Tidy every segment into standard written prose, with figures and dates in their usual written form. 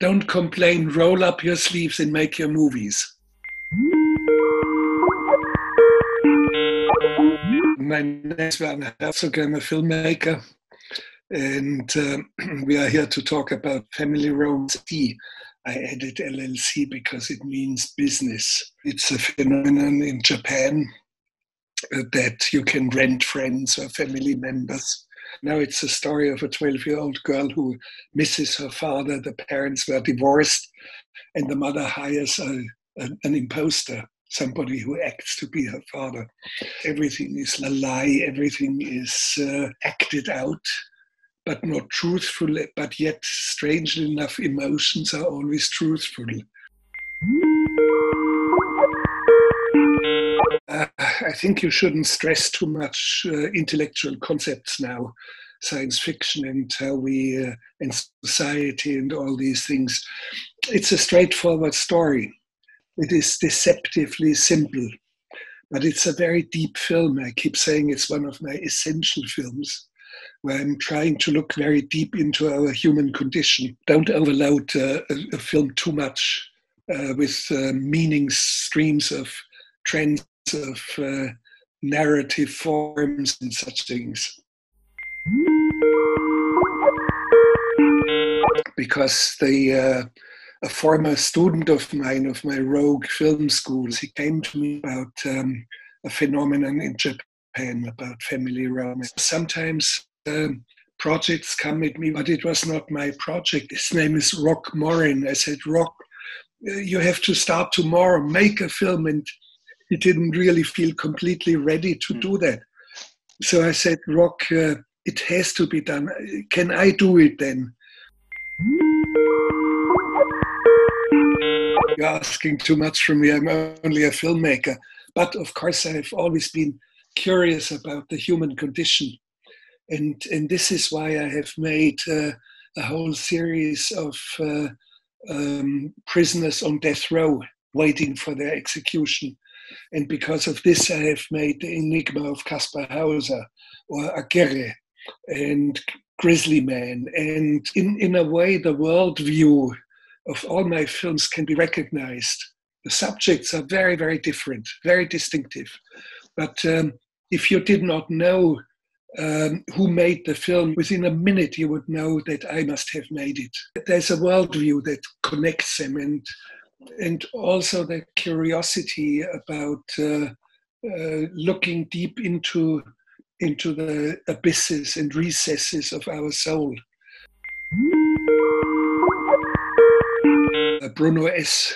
Don't complain, roll up your sleeves and make your movies. My name is Werner Herzog. I'm a filmmaker, and we are here to talk about Family Rome LLC. I added LLC because it means business. It's a phenomenon in Japan that you can rent friends or family members. Now it's a story of a 12-year-old girl who misses her father. The parents were divorced, and the mother hires an imposter, somebody who acts to be her father. Everything is a lie, everything is acted out, but not truthful, but yet, strangely enough, emotions are always truthful. I think you shouldn't stress too much intellectual concepts now, science fiction and how we, and society and all these things. It's a straightforward story. It is deceptively simple, but it's a very deep film. I keep saying it's one of my essential films, where I'm trying to look very deep into our human condition. Don't overload a film too much with meaning streams of trends of narrative forms and such things. Because a former student of mine, of my rogue film schools, he came to me about a phenomenon in Japan, about family romance. Sometimes projects come at me, but it was not my project. His name is Rock Morin. I said, Rock, you have to start tomorrow, make a film. And he didn't really feel completely ready to do that. So I said, Rock, it has to be done. Can I do it then? You're asking too much from me. I'm only a filmmaker. But of course, I've always been curious about the human condition. And this is why I have made a whole series of prisoners on death row waiting for their execution. And because of this, I have made The Enigma of Caspar Hauser, or Agere, and Grizzly Man. And in a way, the worldview of all my films can be recognized. The subjects are very, very different, very distinctive. But if you did not know who made the film, within a minute you would know that I must have made it. There's a worldview that connects them, and also the curiosity about looking deep into the abysses and recesses of our soul. Bruno S.,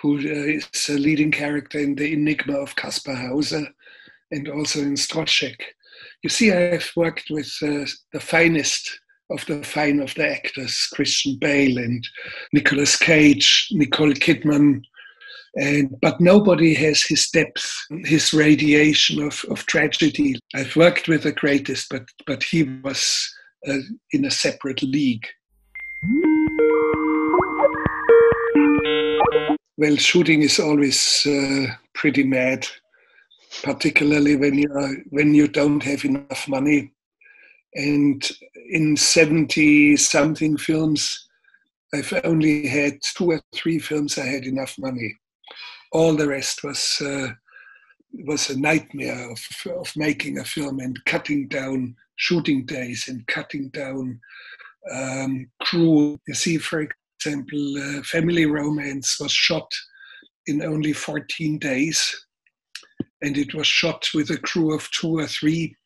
who is a leading character in The Enigma of Caspar Hauser and also in Stróžec. You see, I have worked with the finest of the actors, Christian Bale and Nicolas Cage, Nicole Kidman, but nobody has his depth, his radiation of tragedy. I've worked with the greatest, but he was in a separate league. Well, shooting is always pretty mad, particularly when you don't have enough money. And in 70-something films, I've only had 2 or 3 films I had enough money. All the rest was a nightmare of making a film and cutting down shooting days and cutting down crew. You see, for example, Family Romance was shot in only 14 days, and it was shot with a crew of 2 or 3.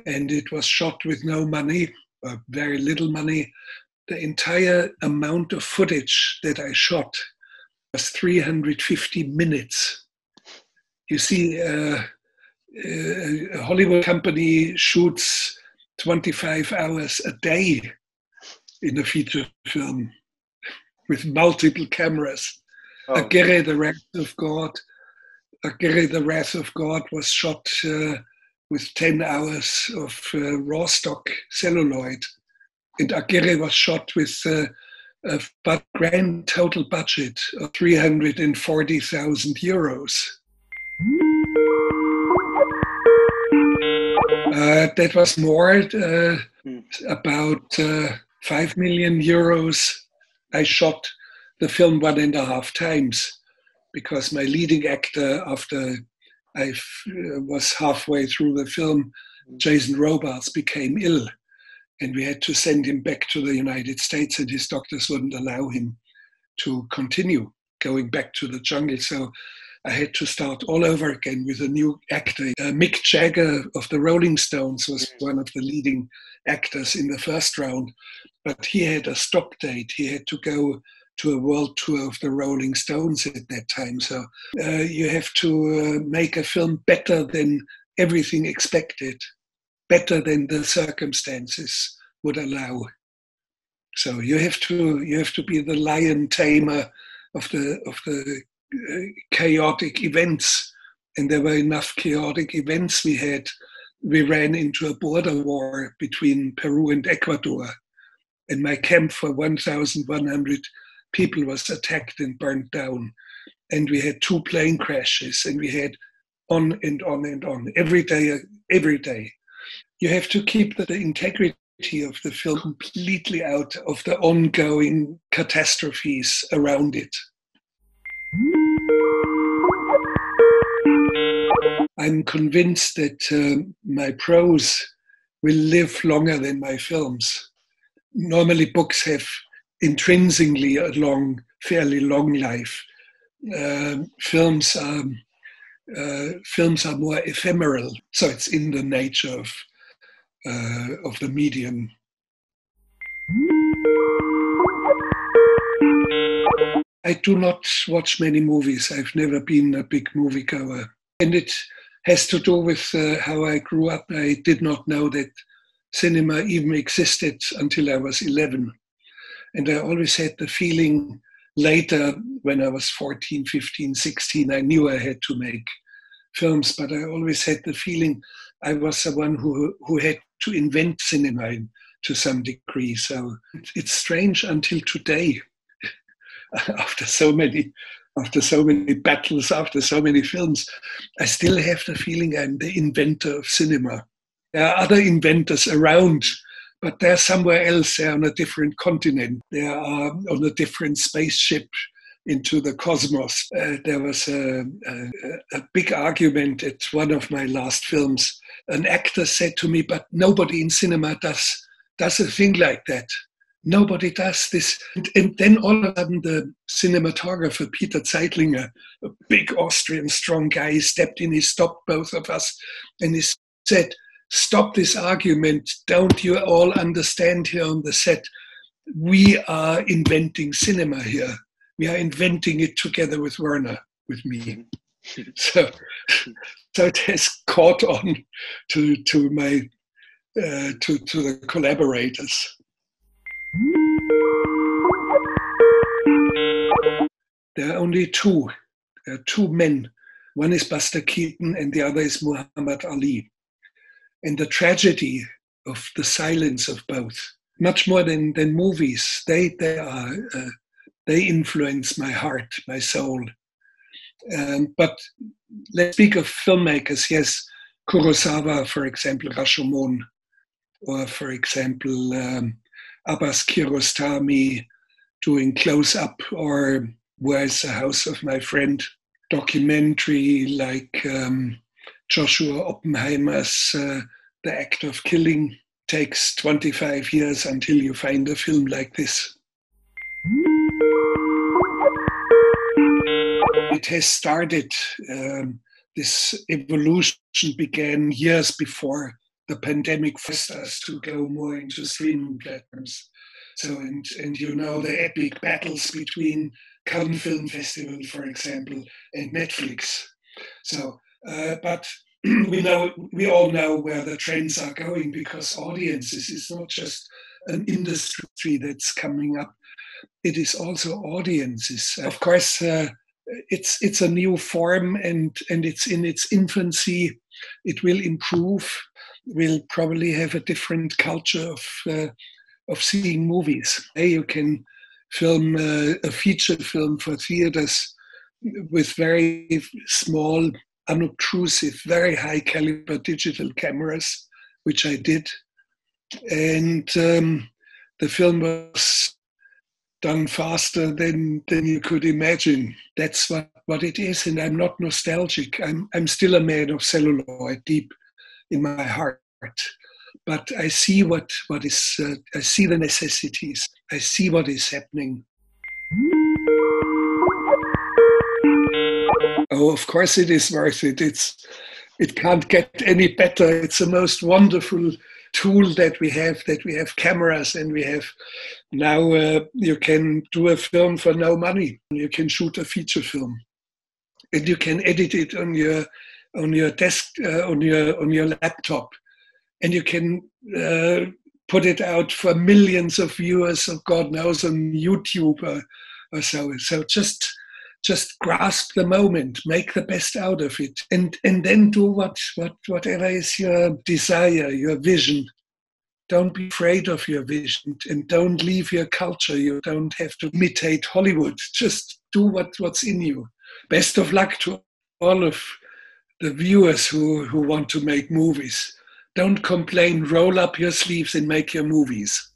And it was shot with no money, or very little money. The entire amount of footage that I shot was 350 minutes. You see, a Hollywood company shoots 25 hours a day in a feature film with multiple cameras. Oh. Agere, the Wrath of God. Agere, the Wrath of God was shot with 10 hours of raw stock celluloid. And Agere was shot with a grand total budget of 340,000 euros. That was more, about 5 million euros I shot the film 1.5 times because my leading actor, after I was halfway through the film, Jason Robards, became ill, and we had to send him back to the United States, and his doctors wouldn't allow him to continue going back to the jungle. So I had to start all over again with a new actor. Mick Jagger of the Rolling Stones was one of the leading actors in the first round, but he had a stop date. He had to go to a world tour of the Rolling Stones at that time. So you have to make a film better than everything expected, better than the circumstances would allow. So you have to be the lion tamer of the chaotic events, and there were enough chaotic events. We ran into a border war between Peru and Ecuador, and my camp for 1,100 people was attacked and burned down, and we had 2 plane crashes, and we had on and on and on every day. You have to keep the integrity of the film completely out of the ongoing catastrophes around it. I'm convinced that my prose will live longer than my films. Normally books have intrinsically a fairly long life. Films are more ephemeral, so it's in the nature of the medium. I do not watch many movies. I've never been a big moviegoer. And it has to do with how I grew up. I did not know that cinema even existed until I was 11. And I always had the feeling later, when I was 14, 15, 16, I knew I had to make films, but I always had the feeling I was the one who had to invent cinema to some degree. So it's strange until today, after so many battles, after so many films, I still have the feeling I'm the inventor of cinema. There are other inventors around, but they're somewhere else. They're on a different continent. They are on a different spaceship into the cosmos. There was a big argument at one of my last films. An actor said to me, but nobody in cinema does a thing like that. Nobody does this. And then all of a sudden the cinematographer, Peter Zeitlinger, a big Austrian strong guy, he stepped in, he stopped both of us, and he said, stop this argument. Don't you all understand here on the set? We are inventing cinema here. We are inventing it together with Werner, with me. So it has caught on to the collaborators. There are only 2. There are 2 men. One is Buster Keaton and the other is Muhammad Ali. And the tragedy of the silence of both, much more than movies, they influence my heart, my soul. But let's speak of filmmakers. Yes, Kurosawa, for example, Rashomon, or for example, Abbas Kiarostami doing Close Up, or Where's the House of My Friend? Documentary like Joshua Oppenheimer's The Act of Killing. Takes 25 years until you find a film like this. It has started, this evolution began years before the pandemic forced us to go more into streaming platforms. So, and you know, the epic battles between Cannes Film Festival, for example, and Netflix. So, but we all know where the trends are going, because audiences is not just an industry that's coming up. It is also audiences. Of course, it's a new form, and it's in its infancy. It will improve. We'll probably have a different culture of seeing movies. You can film a feature film for theaters with very small, unobtrusive, very high caliber digital cameras, which I did. And the film was done faster than you could imagine. That's what it is, and I'm not nostalgic. I'm still a man of celluloid deep in my heart. But I see what is. I see the necessities. I see what is happening. Oh, of course it is worth it. It can't get any better. It's the most wonderful tool that we have. That we have cameras, and we have now. You can do a film for no money. You can shoot a feature film, and you can edit it on your desk on your laptop, and you can put it out for millions of viewers, or God knows, on YouTube or so. So just grasp the moment, make the best out of it, and then do whatever is your desire, your vision. Don't be afraid of your vision, and don't leave your culture. You don't have to imitate Hollywood. Just do what's in you. Best of luck to all of the viewers who want to make movies. Don't complain, roll up your sleeves and make your movies.